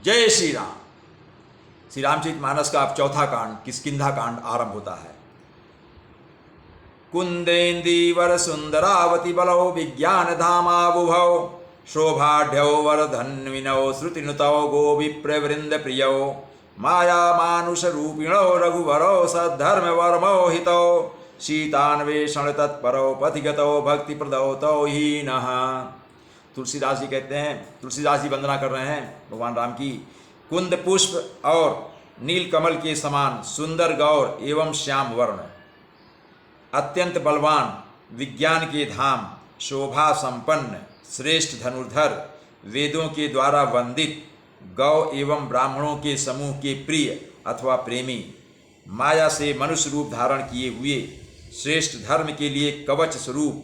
जय श्री राम। श्री रामचरितमानस का अब चौथा कांड किष्किंधा कांड आरंभ होता है। कुंदेन्दीवर सुंदरावती बलौ विज्ञान धामाबुभौ शोभाढ्यौ वरधन्विनौ श्रुतिनुतौ गोविप्रवृंद प्रियौ माया मानुष रूपिणौ रघुवरौ सद्धर्मवर्मौ हितौ सीतान्वेषण तत्परौ पथिगतौ भक्तिप्रदौ तौ हीनः। तुलसीदास जी कहते हैं, तुलसीदास जी वंदना कर रहे हैं भगवान राम की। कुंद पुष्प और नील कमल के समान सुंदर गौर एवं श्याम वर्ण, अत्यंत बलवान, विज्ञान के धाम, शोभा संपन्न, श्रेष्ठ धनुर्धर, वेदों के द्वारा वंदित, गौ एवं ब्राह्मणों के समूह के प्रिय अथवा प्रेमी, माया से मनुष्य रूप धारण किए हुए, श्रेष्ठ धर्म के लिए कवच स्वरूप,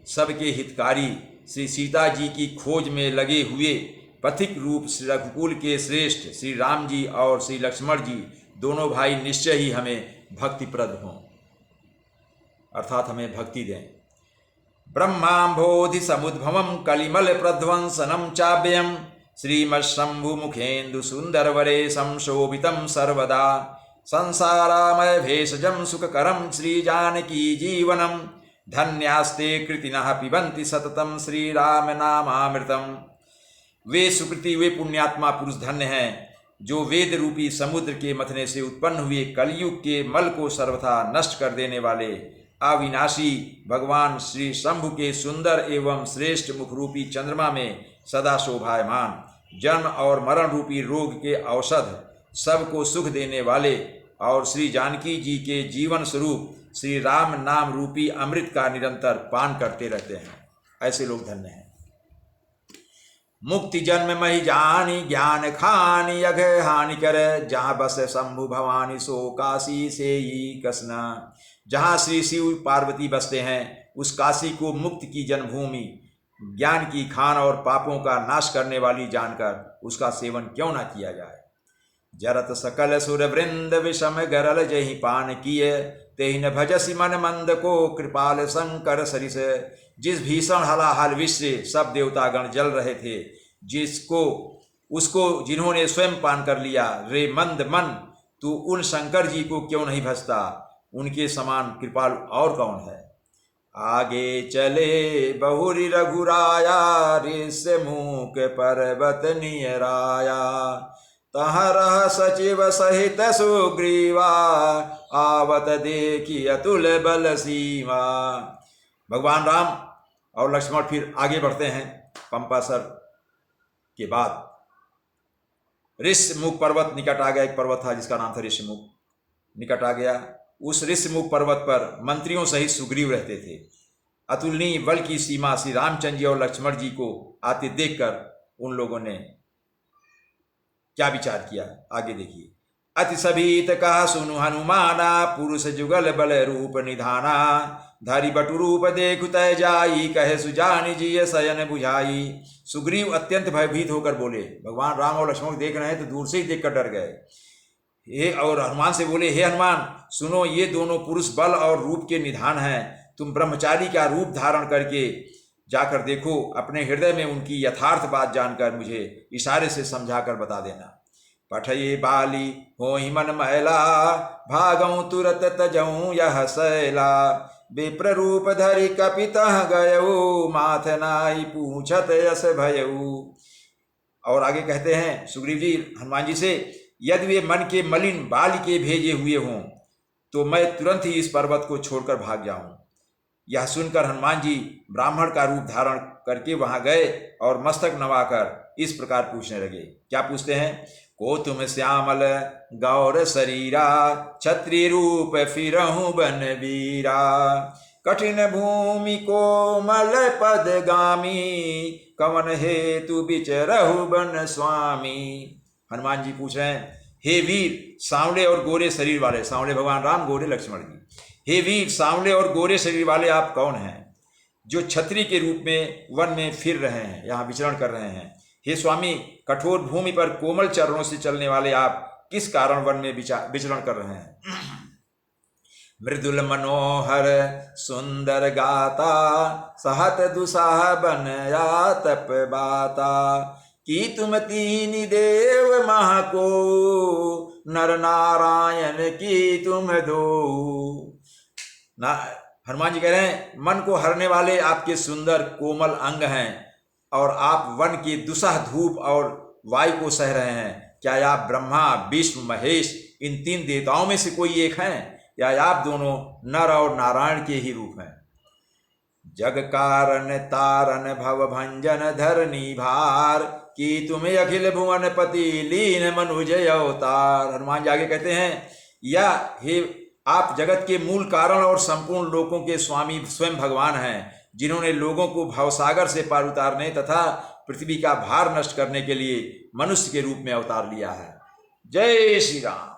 सबके हितकारी, श्री सीता जी की खोज में लगे हुए पथिक रूप श्री रघुकुल के श्रेष्ठ श्री राम जी और श्री लक्ष्मण जी दोनों भाई निश्चय ही हमें भक्तिप्रद हों, अर्थात हमें भक्ति दें। ब्रह्मांभोधि समुद्भवम कलिमल प्रध्वंसनम चाव्ययम श्रीमशंभु मुखेन्दु सुंदर वरे संशोभितम सर्वदा संसारामय भेषजम सुखकरम श्री जानकी जीवनम धन्यास्ते कृतिनः पिबन्ति सततम श्री राम नामामृतम। वे सुकृति, वे पुण्यात्मा पुरुष धन्य हैं जो वेद रूपी समुद्र के मथने से उत्पन्न हुए कलयुग के मल को सर्वथा नष्ट कर देने वाले अविनाशी भगवान श्री शंभु के सुंदर एवं श्रेष्ठ मुखरूपी चंद्रमा में सदा शोभायमान, जन्म और मरण रूपी रोग के औषध, सबको सुख देने वाले और श्री जानकी जी के जीवन स्वरूप श्री राम नाम रूपी अमृत का निरंतर पान करते रहते हैं, ऐसे लोग धन्य हैं। मुक्ति जन्म मही जानी ज्ञान खानी अघ हानि कर जहाँ बस शंभु भवानी सो काशी से ही कसना। जहाँ श्री शिव पार्वती बसते हैं उस काशी को मुक्ति की जन्मभूमि, ज्ञान की खान और पापों का नाश करने वाली जानकर उसका सेवन क्यों ना किया जाए। जरत सकल सुर वृंद विषम गरल जहि पान किए तेहिन भजसी मन मंद को कृपाल शंकर सरिस। जिस भीषण हलाहल विष से सब देवतागण जल रहे थे, जिसको उसको जिन्होंने स्वयं पान कर लिया, रे मंद मन तू उन शंकर जी को क्यों नहीं भजता। उनके समान कृपालु और कौन है। आगे चले बहुरी रघुराया ऋष मूक पर्वत नियराया तहरह सचिव सहित सुग्रीवा आवत देखी अतुल बल सीमा। भगवान राम और लक्ष्मण फिर आगे बढ़ते हैं। पंपासर के बाद ऋषमुख पर्वत निकट आ गया। एक पर्वत था जिसका नाम था ऋषमुख, निकट आ गया। उस ऋषमुख पर्वत पर मंत्रियों सहित सुग्रीव रहते थे। अतुलनीय बल की सीमा श्री रामचंद्र जी और लक्ष्मण जी को आते देखकर उन लोगों ने क्या विचार किया, आगे देखिए। अति सभीत कहा सुनु हनुमाना पुरुष जुगल बल रूप निधाना धारी बटु रूप देखु तय जाई कहे सुजानि जी शयन बुझाई। सुग्रीव अत्यंत भयभीत होकर बोले। भगवान राम और लक्ष्मण देख रहे हैं तो दूर से ही देखकर डर गए। हे और हनुमान से बोले, हे हनुमान सुनो, ये दोनों पुरुष बल और रूप के निधान हैं। तुम ब्रह्मचारी का रूप धारण करके जाकर देखो, अपने हृदय में उनकी यथार्थ बात जानकर मुझे इशारे से समझाकर बता देना। पठये बाली हो ही मन मैला भागऊ तुरत तजऊ यह सैला विप्र रूप धरि कपितः गयऊ माथ नाई पूछत यस भयऊ। और आगे कहते हैं सुग्रीव जी हनुमान जी से, यदि वे मन के मलिन बाली के भेजे हुए हों तो मैं तुरंत ही इस पर्वत को छोड़कर भाग जाऊं। यह सुनकर हनुमान जी ब्राह्मण का रूप धारण करके वहां गए और मस्तक नवाकर इस प्रकार पूछने लगे। क्या पूछते हैं। को तुम श्यामल गौर शरीरा क्षत्रिय रूप फिरहूं बन वीरा कठिन भूमि कोमल पदगामी कवन हेतु बिचरहु बन स्वामी। हनुमान जी पूछ रहे हैं, हे वीर सांवले और गोरे शरीर वाले, सांवले भगवान राम, गोरे लक्ष्मण जी, हे वीर सांवले और गोरे शरीर वाले आप कौन हैं जो क्षत्रिय के रूप में वन में फिर रहे हैं, यहाँ विचरण कर रहे हैं। हे स्वामी, कठोर भूमि पर कोमल चरणों से चलने वाले आप किस कारण वन में विचरण कर रहे हैं। मृदुल मनोहर सुंदर गाता सहत दुसाह बन या तप बाता कि तुम तीन देव मह को, नर नारायण की तुम दो। ना हनुमान जी कह रहे हैं मन को हरने वाले आपके सुंदर कोमल अंग हैं और आप वन की दुसह धूप और वायु को सह रहे हैं। क्या आप ब्रह्मा विष्णु महेश इन तीन देवताओं में से कोई एक हैं, या आप दोनों नर और नारायण के ही रूप हैं? जग कारण तारन भव भंजन धरनी भार, कि तुम्हें अखिल भुवन पति लीन मनुज अवतार। हनुमान जी आगे कहते हैं, या हे आप जगत के मूल कारण और संपूर्ण लोकों के स्वामी स्वयं भगवान हैं, जिन्होंने लोगों को भवसागर से पार उतारने तथा पृथ्वी का भार नष्ट करने के लिए मनुष्य के रूप में अवतार लिया है। जय श्री राम।